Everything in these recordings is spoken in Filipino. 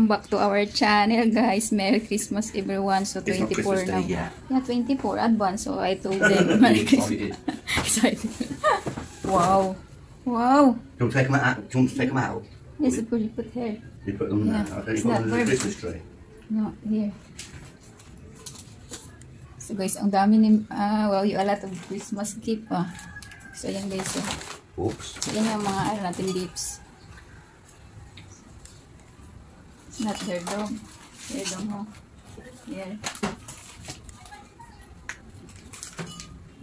Welcome back to our channel, guys. Merry Christmas, everyone. So, 24 now. Day, yeah. Yeah, 24 advance. So, I told them Merry Christmas. Excited. Wow. Wow. Do you want to take them out? Do you want to take them out? Yes, of course, you put here. You put them Yeah. there. Okay, It's you put not them in the very- Christmas tree. No, here. So, guys, ang dami ni... wow, you a lot of Christmas gift, So, yan, guys. Oops. So, yan yung mga natin gifts. It's not their dog. Their dog, ho. Here.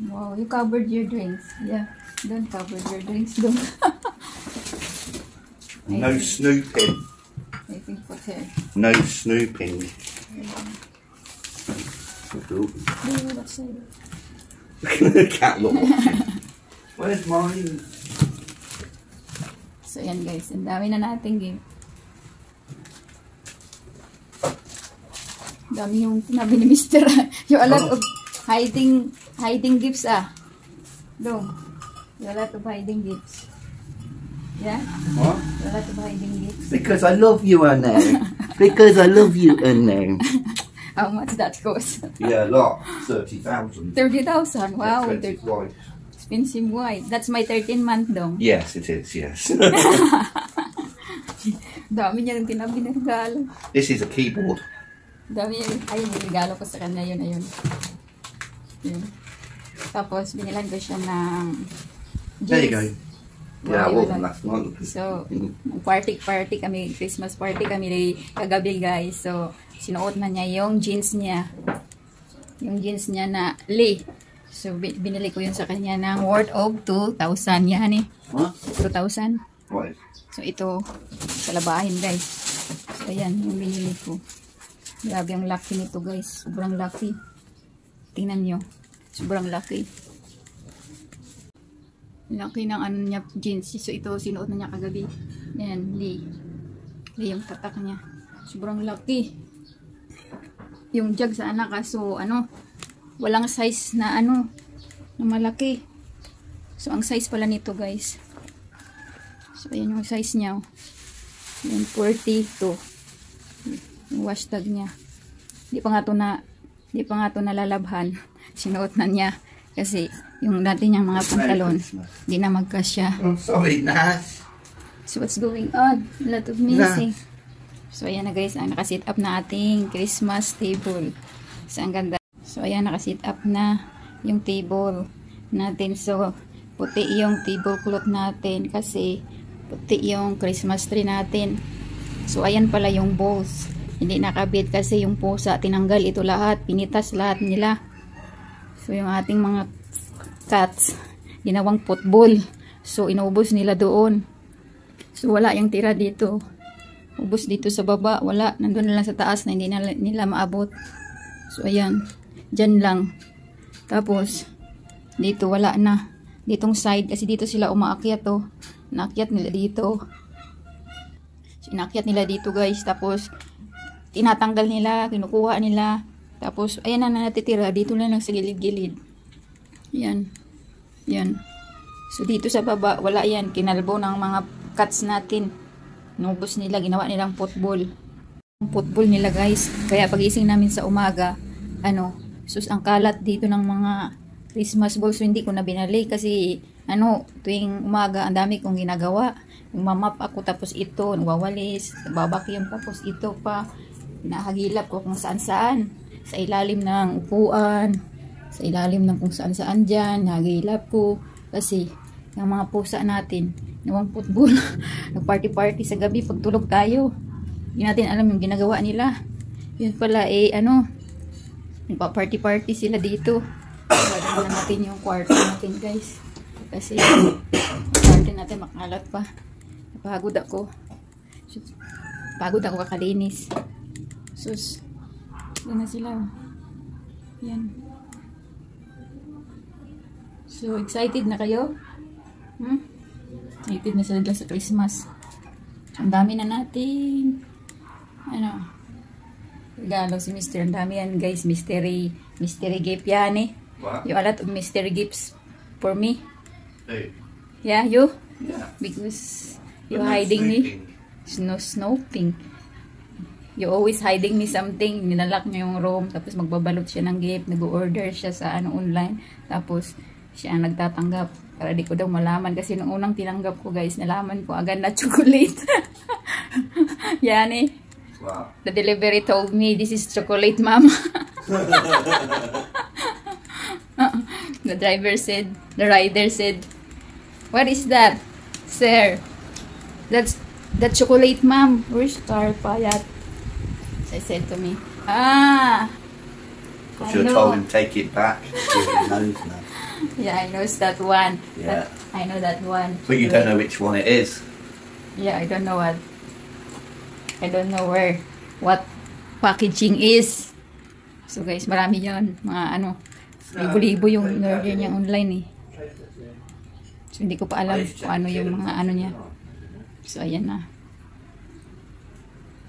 Wow, you covered your drinks. Yeah, don't cover your drinks. Don't. No snooping. I think put here. No snooping. Cool. What's that? Cat look watching. Where's mine? So, yan, guys. Ang dami na nating game. Dami yung sinabi ni Mr. Yung a lot of hiding gifts, Dong. Yung a lot of hiding gifts. Yeah? What? Yung a lot of hiding gifts. Because I love you, Anne. Because I love you, Anne. How much that cost? Yeah, a lot. 30,000. 30,000. Wow. Expensive wife. Expensive white. That's my 13-month, Dong. Yes, it is, yes. Dami niya yung tinabi ng regalo. This is a keyboard. Dami niya. Ayun, yung regalo ko sa kanya. Ayun. Yun. Tapos, binilan ko siya ng jeans. There you go. Yeah, I Wow, wore yun them lang. last night. So, party kami, Christmas party kami kagabi, guys. So, sinuot na niya yung jeans niya. Yung jeans niya na Lee. So, binili ko yun sa kanya ng worth of 2,000. Yan, What? 2,000. Right. So, ito, sa labahin, guys. So, ayan, yung binili ko. Grabe ang lucky nito, guys. Sobrang lucky. Tingnan nyo. Sobrang lucky. Lucky ng ano niya, jeans. So, ito, sinuot na niya kagabi. Ayan, Lee. Lee yung tatak niya. Sobrang lucky. Yung jug sa anak, so, walang size na, na malaki. So, ang size pala nito, guys. So, ayan yung size niya. Ayan, 42. Yung wash tag niya. Di pa nga to nalalabhan. Sinuot na niya. Kasi, yung dati niyang mga pantalon, di na magkasya. I'm sorry, Nash. So, what's going on? A lot of missing. So, ayan na, guys. Ang nakasit up na ating Christmas table. So, ang ganda. So, ayan, nakasit up na yung table natin. So, puti yung tablecloth natin kasi puti yung Christmas tree natin. So, ayan pala yung bowls. Hindi nakabit kasi yung pusa. Tinanggal ito lahat. Pinitas lahat nila. So, yung ating mga cats, ginawang football. So, inubos nila doon. So, wala yung tira dito. Ubos dito sa baba. Wala. Nandun na lang sa taas na hindi nila maabot. So, ayan. Diyan lang. Tapos, dito wala na. Ditong side. Kasi dito sila umaakyat, Naakyat nila dito. So, inakyat nila dito, guys. Tapos, tinatanggal nila. Kinukuha nila. Tapos, ayan na natitira. Dito na lang sa gilid-gilid. Yan. Yan. So, dito sa baba, wala yan. Kinalbo ng mga cats natin. Nubos nila. Ginawa nilang football. Football nila, guys. Kaya pagising namin sa umaga, sus, ang kalat dito ng mga Christmas balls. So, hindi ko na binali kasi, tuwing umaga, ang dami kong ginagawa. Mamap ako, tapos ito, nagwawalis, babakyum, tapos ito pa. Nahagilap ko kung saan-saan. Sa ilalim ng upuan, sa ilalim ng kung saan-saan dyan, nahagilap ko. Kasi, yung mga pusa natin, nawang football, nag-party-party sa gabi, pagtulog tayo. Hindi natin alam yung ginagawa nila. Yun pala, nagpa-party-party sila dito. Wala na natin yung kwarto natin, guys. Kasi, kwarto natin makalat pa. Napagod ako. Pagod ako kakalinis. Sus, yan na sila. Yan. So, excited na kayo? Excited na sila sa Christmas. Ang dami na natin. Regalo si Mr. Ang dami yan, guys. Mystery gift yan, What? You a lot of mystery gifts for me. Hey. Yeah, you? Yeah. Because But you're no hiding me. snooping. No snooping. You always hiding me something. Ninalak niya yung room. Tapos magbabalot siya ng gift. Nag-order siya sa online. Tapos siya ang nagtatanggap. Para di ko daw malaman. Kasi nung unang tinanggap ko guys, nalaman ko agad na chocolate. Yan eh. Wow. The delivery told me, this is chocolate, mama. The rider said, what is that, sir? That's chocolate, ma'am. Where's Payat? I said to me, I should have told him take it back. He knows now. Yeah, I know that one. Yeah. I know that one. But you don't know which one it is. Yeah, I don't know what. I don't know what packaging is. So guys, marami yan. Mga libo-libo yung order niya online eh. So hindi ko pa alam kung ano yung mga niya. So ayan na.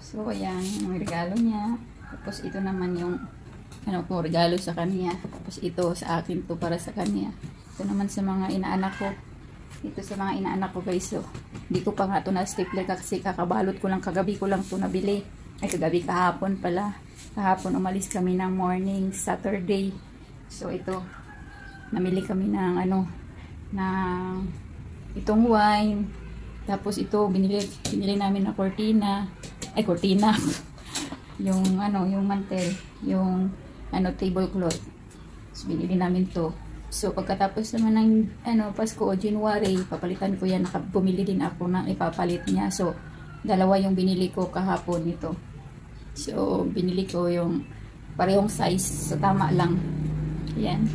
So ayan yung regalo niya. Tapos ito naman yung ko regalo sa kanya. Tapos ito sa akin to para sa kanya. Ito naman sa mga inaanak ko. Ito sa mga inaanak ko guys. So hindi ko pa nga ito na stapler kasi kakabalot ko lang. Kagabi ko lang ito nabili. Ay kagabi kahapon pala. Kahapon umalis kami ng morning Saturday. So ito namili kami ng ng itong wine. Tapos ito binili namin na cortina. Ay cortina. yung yung mantel, yung tablecloth. So binili namin to. So pagkatapos naman ng Pasko o January, papalitan ko yan. Bumili din ako ng ipapalit niya. So dalawa yung binili ko kahapon nito. So binili ko yung parehong size. So tama lang. Yan.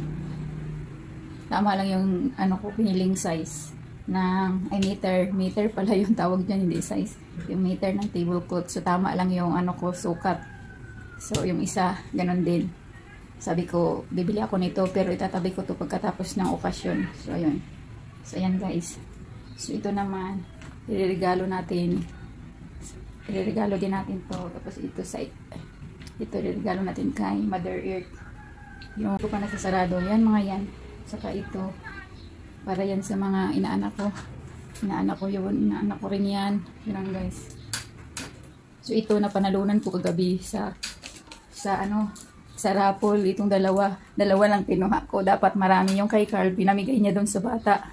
Tama lang yung ko piniling size ng meter pala yung tawag niyan, hindi size. Yung meter ng tablecloth. So tama lang yung ko sukat. So yung isa ganun din. Sabi ko bibili ako nito pero itatabi ko to pagkatapos ng okasyon. So ayun. So ayan guys. So ito naman ireregalo natin. Ireregalo din natin to. Tapos ito ito ireregalo natin kay Mother Earth. Yung ito pa nasasarado. Yan mga yan. Saka ito para yan sa mga inaanak ko. Inaanak ko yun. Inaanak ko rin yan. Yan guys. So ito na panalunan ko kagabi sa raffle. Itong dalawa lang pinuha ko. Dapat marami yung kay Carl. Pinamigay niya doon sa bata.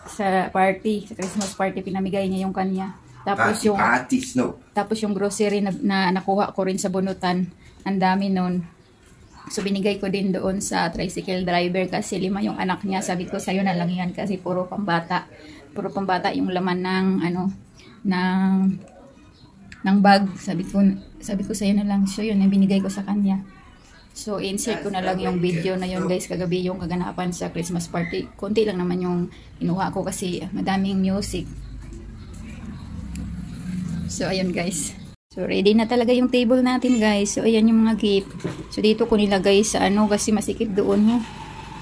Sa party. Sa Christmas party. Pinamigay niya yung kanya. Tapos tapos yung grocery na nakuha ko rin sa bunutan. Ang dami nun. So binigay ko din doon sa tricycle driver kasi 5 yung anak niya. Sabi ko sa'yo na lang yan kasi puro pambata. Puro pambata yung laman ng bag. Sabi ko sa'yo na lang. So yun yung binigay ko sa kanya. So insert ko na lang yung video na yun guys. Kagabi yung kaganapan sa Christmas party. Konti lang naman yung inuha ko kasi madaming music. So ayun guys. So ready na talaga yung table natin guys. So ayan yung mga gift. So dito ko nilagay sa kasi masikip doon.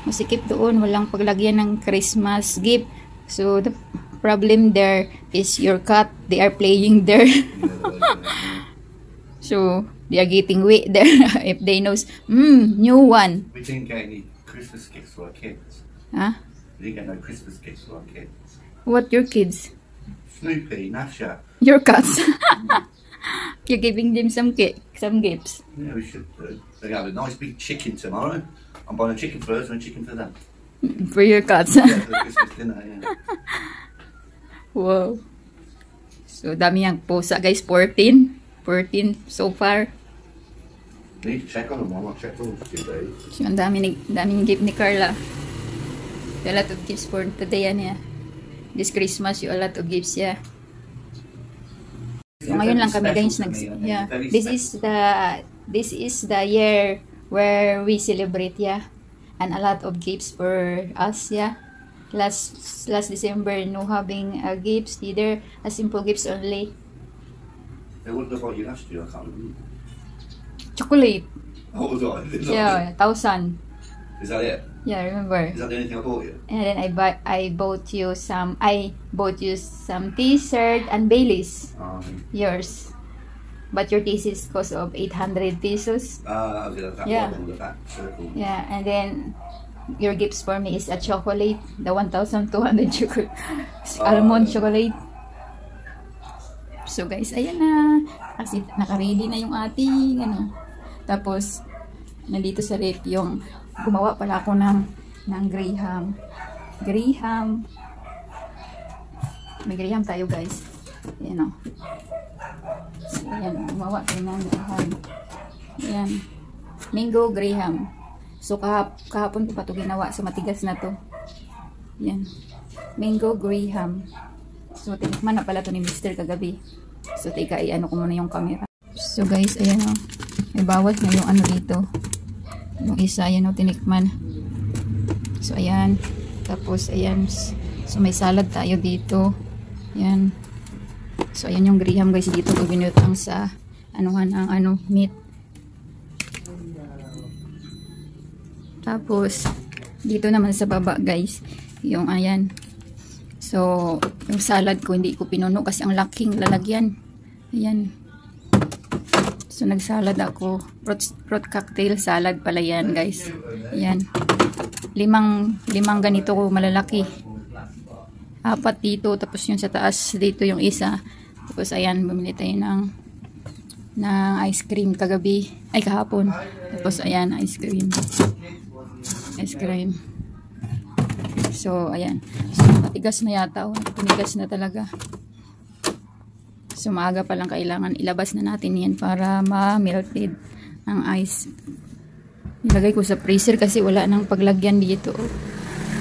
Masikip doon. Walang paglagyan ng Christmas gift. So the problem there is your cat. They are playing there. So they are getting weight there. If they knows, new one. We didn't get any Christmas gifts for our kids. Huh? We didn't get no Christmas gifts for our kids. What your kids? Snoopy, Nasha. Your cats. You're giving them some gifts. Yeah, we should do. They have a nice big chicken tomorrow. I'm buying a chicken for us and a chicken for them. For your cats. Yeah, for Christmas dinner, yeah. Wow. So dami yung pusa guys. 14 so far. Need to check on them. I want to check on them for 2 days. So ang daming gift ni Carla. A lot of gifts for today yan This Christmas you a lot of gifts So ngayon lang kami guys this is the year where we celebrate and a lot of gifts for us last December no having gifts, either a simple gifts only. What about you last year? I can't remember. Chocolate. Oh, was it? 1,000. Is that it? Yeah, remember. Is that the only thing I bought you? And then I bought you some t-shirt and Baileys. Yours. But your thesis cost of 800 pesos. Okay, that one with that circle. Yeah, and then your gifts for me is a chocolate, the 1,200 chocolate, almond chocolate. So So guys, ayan na. Kasi naka-ready na yung ating ano. Tapos, nandito sa rep yung gumawa pala ako ng graham. Graham. May graham tayo guys. Ayan o. So, ayan. Gumawa tayo ng graham. Ayan. Mango graham. So, kahapon ko pa ito ginawa. So, matigas na to. Ayan. Mango graham. So, tinikman na pala to ni Mr. kagabi. So, teka, i-ano ko muna yung camera. So, guys, ayan o. May bawas na yung ano dito. Yung isa, ayan o, tinikman. So, ayan. Tapos, ayan. So, may salad tayo dito. Ayan. So, ayan yung graham, guys. Dito ko binutang sa anuhan ang ano, meat. Tapos, dito naman sa baba, guys. Yung, ayan. So, yung salad ko, hindi ko pinuno kasi ang laking lalagyan. Ayan. So, nagsalad ako. Fruit cocktail salad pala yan, guys. Ayan. Limang ganito ko malalaki. 4 dito. Tapos yung sa taas, dito yung isa. Tapos, ayan, bumili tayo ng ice cream kagabi. Ay, kahapon. Tapos, ayan, ice cream. Ice cream. So, ayan. So, matigas na yata. Pinigas na talaga. So, maaga pa lang kailangan ilabas na natin yan para ma-melted ang ice. Ilagay ko sa freezer kasi wala nang paglagyan dito.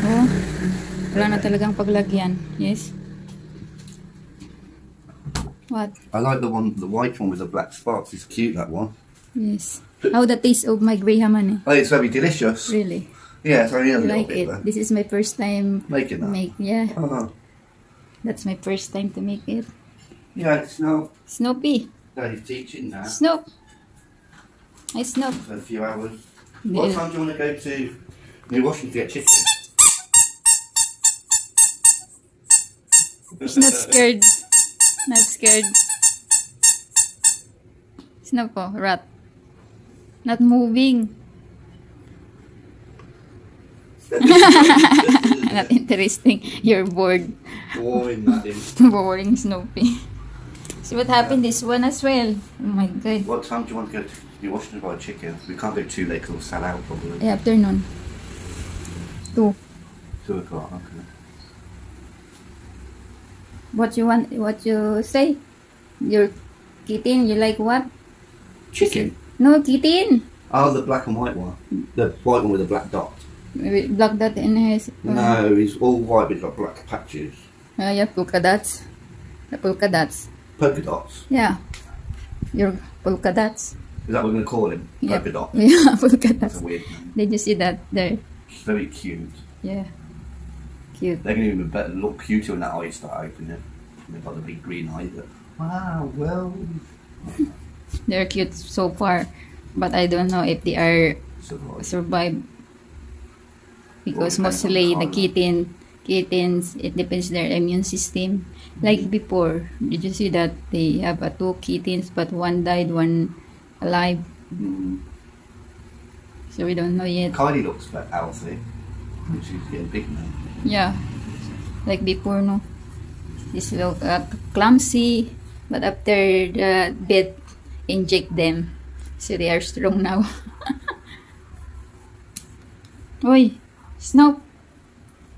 Oh, wala na talagang paglagyan. Yes. What? I like the white one with the black spots. It's cute, that one. Yes. How the taste of my graham, honey? Oh, it's very delicious. Really? Yeah, so I yeah, like it. This is my first time making that. Yeah. Oh. That's my first time to make it. Yeah, Snow. Snoopy. Daddy's teaching now. Snoop. Hi, Snoop. For a few hours. Yeah. What time do you want to go to New Washington to get chicken? He's not scared. Not scared. Snoop po, rat. Not moving. Not interesting. You're bored. Boring, that is. Boring, Snoopy. See what happened this one as well. Oh my god. What time do you want to go to New Washington to buy chicken? We can't go too late because we'll sell out probably. Yeah, afternoon. 2. 2 o'clock, okay. What you want? What you say? Your kitten, you like what? Chicken? No, kitten. Oh, the black and white one. The white one with the black dot. Maybe black dot in his. No, he's all white with got black patches. Yeah, polka dots. The polka dots. Polka dots. Yeah. Your polka dots. Is that what we're going to call him? Yep. Polka dots. Yeah, polka That's dots. a weird name. Did you see that there? It's very cute. Yeah. Cute. They're going to even better look cuter when that eye start opening. They've got the big green eye. Wow, well. They're cute so far, but I don't know if they are survive because Well, mostly the depends on kittens, it depends their immune system. Like before, did you see that they have 2 kittens, but one died, one alive? Mm. So we don't know yet. Kylie looks quite healthy. She's getting big now. Yeah, like before, no. This look clumsy, but after the vet inject them, so they are strong now. Oi, Snoop.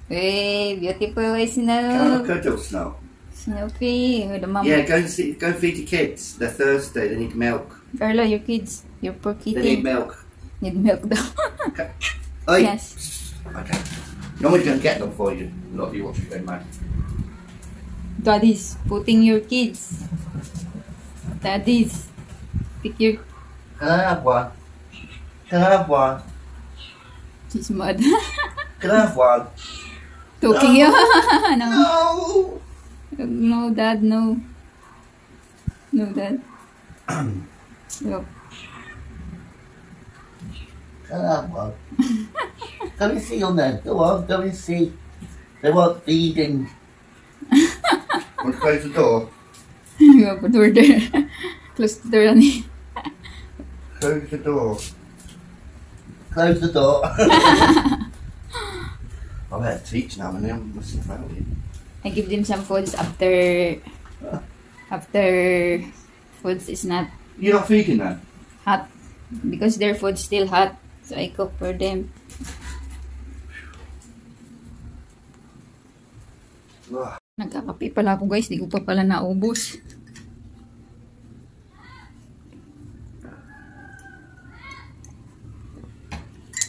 Hey, beautiful Can I Snoop. cuddle, Snow? Snoopy, with the mama. Yeah, go and feed your kids. They're thirsty. They need milk. Carlo, your kids, your poor They kitten. need milk. Need milk daw. Okay. Oi. Yes. Okay. Nobody's going to get them for you. A lot of you watch it going mad. Daddy's putting your kids. Daddy's. Pick your... Can I have one? Can I have one? She's mad. Can I have one? Talking you. No. No! No, Dad, no. No, Dad. Look. Can I have one? Go and see on there. Go on, go and see. They want feeding. Want to close the door? You have a door there. Close the door, honey. Close the door. Close the door. I better teach now and then. What's the value? I give them some foods after after foods is not You're not feeding them? hot because their food's still hot, so I cook for them. Nagkakape pala ako guys, di ko pa pala naubos.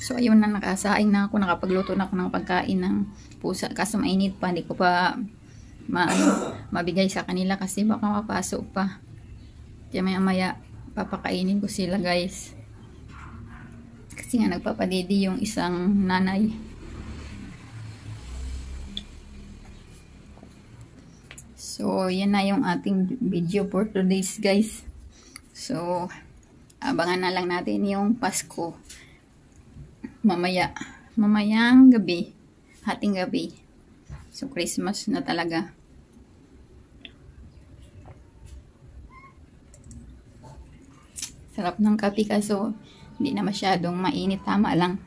So ayun na, nakasaing na ako, nakapagluto na ako ng pagkain ng pusa, kaso mainit pa, hindi ko pa mabigay sa kanila kasi baka mapasok pa. Kaya maya maya papakainin ko sila guys, kasi nga nagpapadidi yung isang nanay. So yan na yung ating video for today's guys. So abangan na lang natin yung Pasko mamayang gabi, hating gabi. So Christmas na talaga. Sarap ng kape kaso hindi na masyadong mainit, tama lang.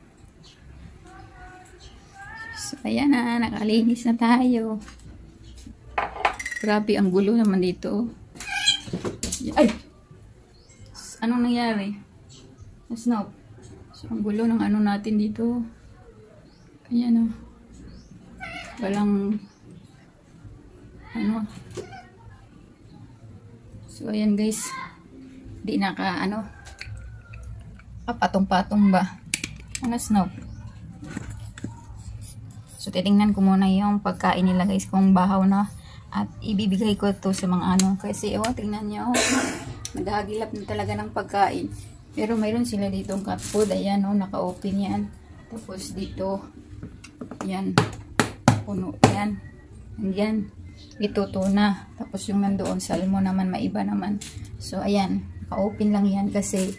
So ayan na, nakalinis na tayo. Grabe, ang gulo naman dito. Ay! Anong nangyari? Snow. So ang gulo ng ano natin dito. Ayan o. Walang ano. So ayan guys, di naka ano, patong-patong ba ano snow. So titingnan ko muna yung pagkain nila guys kung bahaw na, at ibibigay ko to sa mga ano, kasi tingnan nyo, naghahagilap na talaga ng pagkain. Pero mayroon sila ditong cat food, ayan naka-open yan. Tapos dito yan, puno yan, yan, ito tuna. Tapos yung nandoon salmon naman, maiba naman. So ayan, naka-open lang yan kasi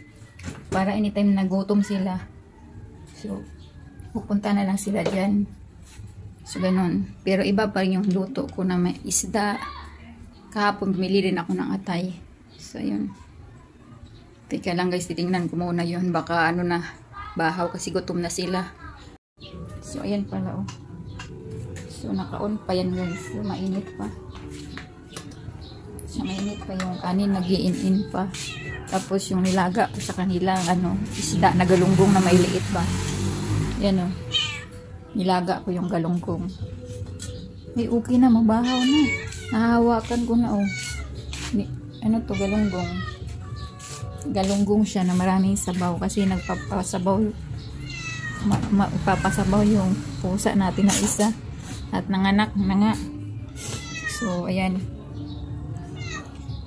para anytime nagutom sila, so pupunta na lang sila dyan. So ganun, pero iba pa rin yung luto ko na may isda. Kahapon bumili rin ako ng atay. So yun, teka lang guys, titingnan ko muna yun, baka ano na, bahaw kasi gutom na sila. So ayan pala so naka-on pa yan guys. So mainit pa. So mainit pa yung kanin, nag-i-in pa. Tapos yung nilaga ko sa kanila, isda na galunggong na may liit ba. Yan nilaga ko yung galunggong. May okay na, mabahaw na. Nahahawakan ko na ano to, galunggong. Galunggong siya na maraming sabaw kasi nagpapasabaw papasabaw yung pusa natin na isa at nanganak na nga. So ayan,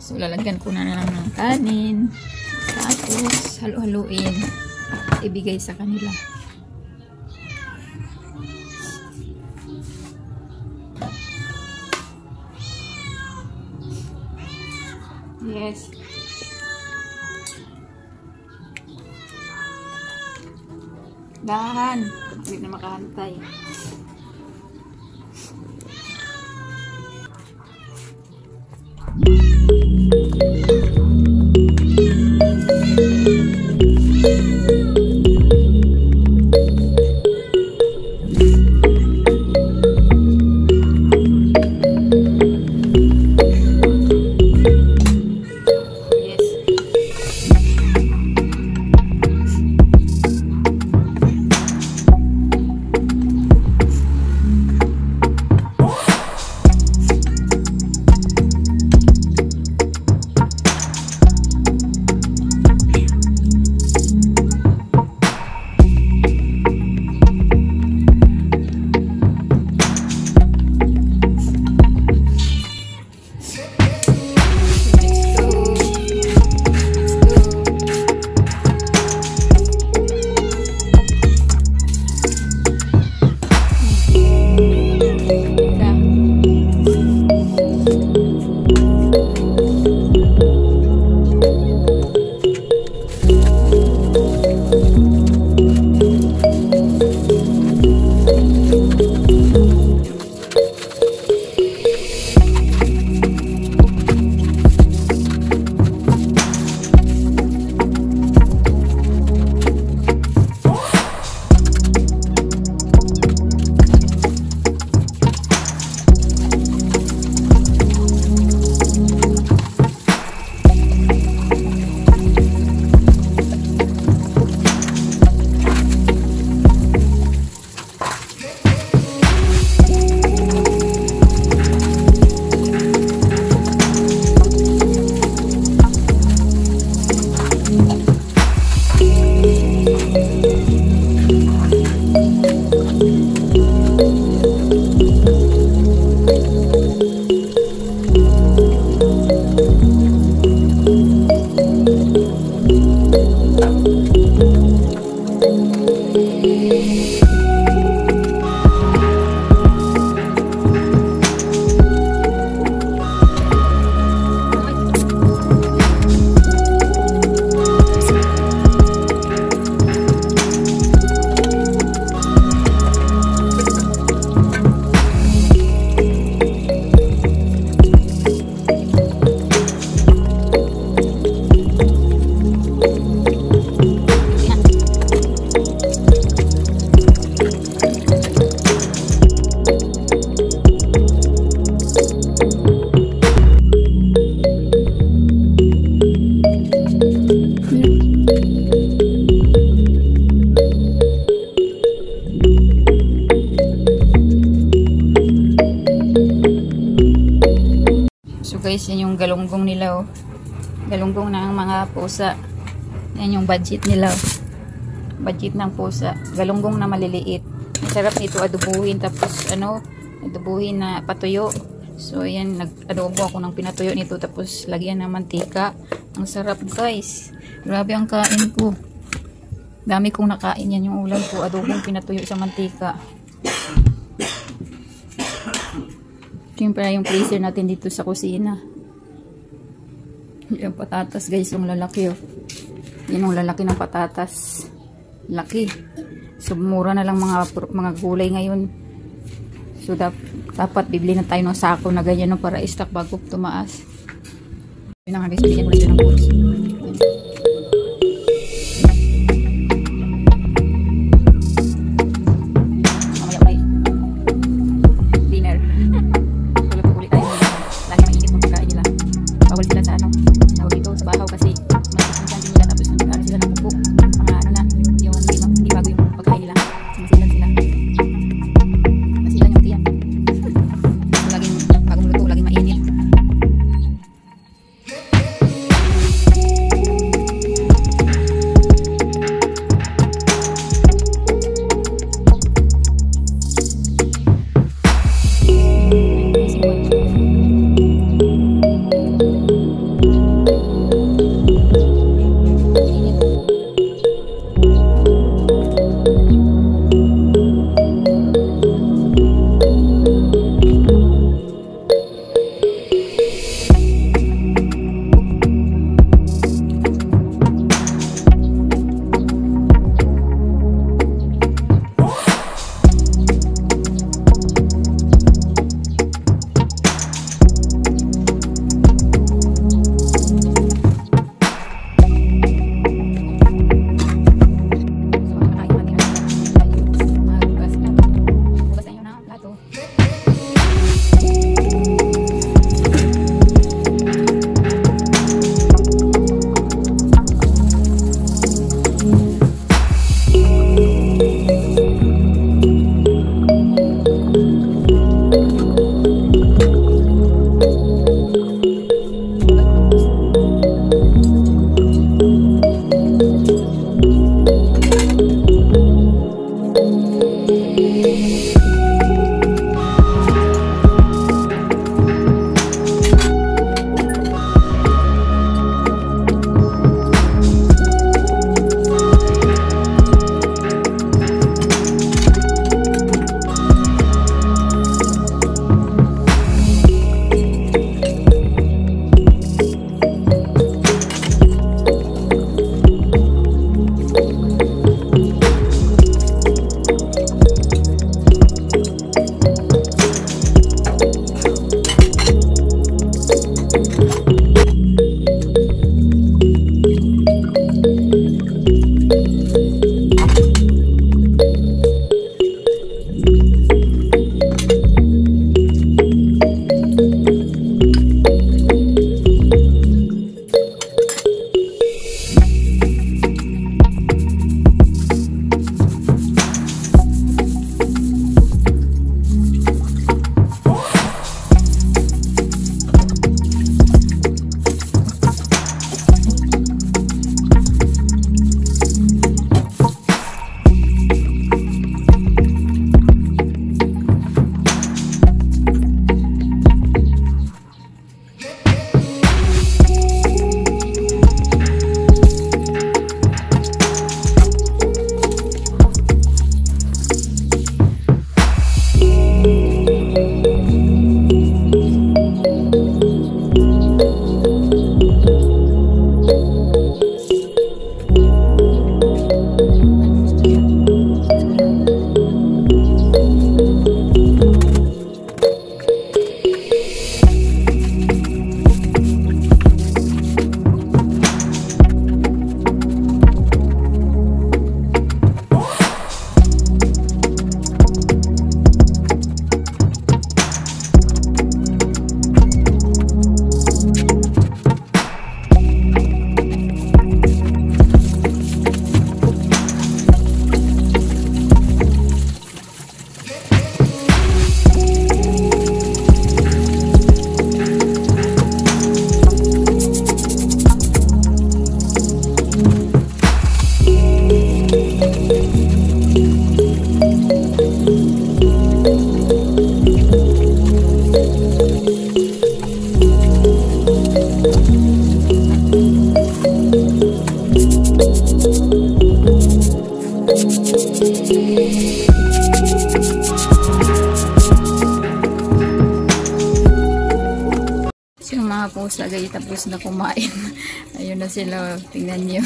so lalagyan ko na lang ng kanin, tapos halu-haluin, ibigay sa kanila. Yes. Dahan. Hindi na makahantay. So guys, yan yung galunggong nila, oh. Galunggong ng mga pusa. Yan yung budget nila, oh. Budget ng pusa. Galunggong na maliliit. Masarap nito adubuhin, tapos ano, adubuhin na patuyo. So yan, nag-adobo ako ng pinatuyo nito, tapos lagyan ng mantika. Ang sarap guys. Grabe ang kain ko. Dami kong nakain, yan yung ulam ko. Adobong pinatuyo sa mantika. Siyempre yung freezer natin dito sa kusina. Yung patatas guys, yung lalaki, oh. Yan yung lalaki ng patatas. Laki. So mura na lang mga gulay ngayon. So dapat bibili na tayo ng sako na ganyan, no, para i-stock bago tumaas. Yun na nga guys, bigyan ko na dyan ng puros. hindi tapos na kumain. Ayun na sila, tingnan nyo.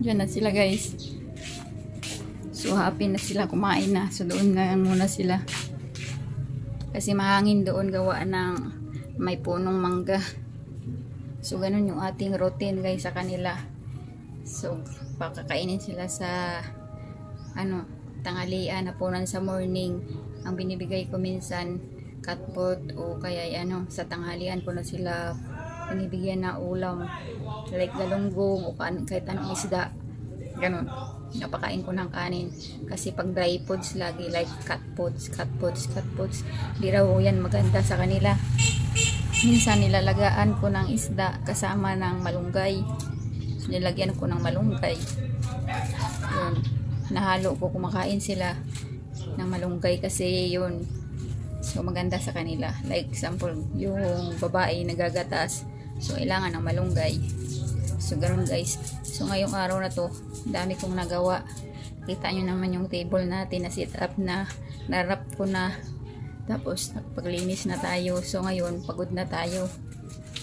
Diyan na sila guys. So happy na sila, kumain na. So doon na muna sila. Kasi mahangin doon, gawa ng may punong mangga. So ganun yung ating routine guys sa kanila. So pakakainin sila sa tanghalian, hapunan sa morning. Ang binibigay ko minsan cat food o kaya sa tanghalian ko na sila binibigyan na ulam like galunggong o kahit anong isda. Ganun. Napakain ko ng kanin. Kasi pag dry foods lagi like cat foods. Di raw yan maganda sa kanila. Minsan nilalagaan ko ng isda kasama ng malunggay. So, nilagyan ko ng malunggay. Yun. Nahalo ko, kumakain sila ng malunggay kasi yun. So maganda sa kanila. Like example, yung babae nagagatas. So kailangan ng malunggay. So ganoon guys. So ngayong araw na to, dami kong nagawa. Kita nyo naman yung table natin na sit up na, narap ko na. Tapos paglinis na tayo. So ngayon pagod na tayo.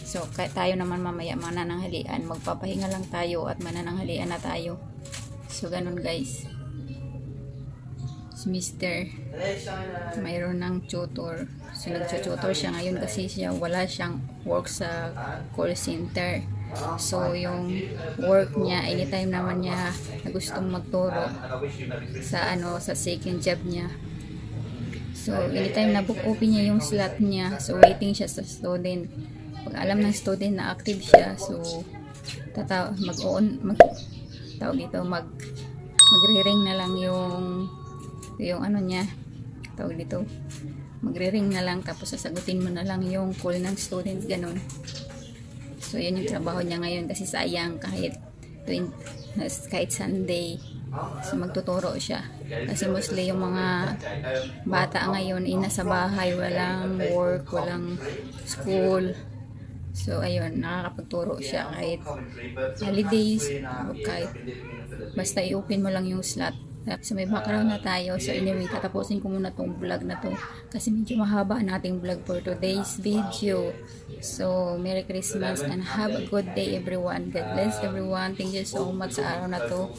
So tayo naman mamaya manananghalian. Magpapahinga lang tayo at manananghalian na tayo. So ganun guys. Si Mr. mayroon ng tutor. So nagtututor siya ngayon kasi wala siyang work sa call center. So yung work niya, anytime naman niya na gustong magturo sa sa second job niya. So anytime na book open niya yung slot niya, so waiting siya sa student. Pag alam ng student na active siya, so magre-ring na lang yung niya, tawag dito, magre-ring na lang tapos sasagutin mo na lang yung call ng student, ganun. So yun yung trabaho niya ngayon kasi sayang kahit Sunday, so magtuturo siya kasi mostly yung mga bata ngayon nasa bahay, walang work, walang school. So ayun, nakakapagturo siya kahit holidays, kahit basta i-open mo lang yung slot. So may background na tayo. So anyway, tatapusin ko muna tong vlog na to kasi medyo mahaba ang ating vlog for today's video. So Merry Christmas and have a good day everyone. God bless everyone. Thank you so much sa araw na to.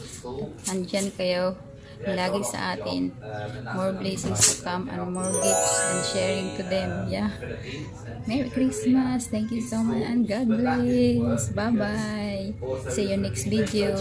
Andyan kayo lagi sa atin. More blessings to come and more gifts and sharing to them. Yeah. Merry Christmas. Thank you so much and God bless. Bye bye. See you next video.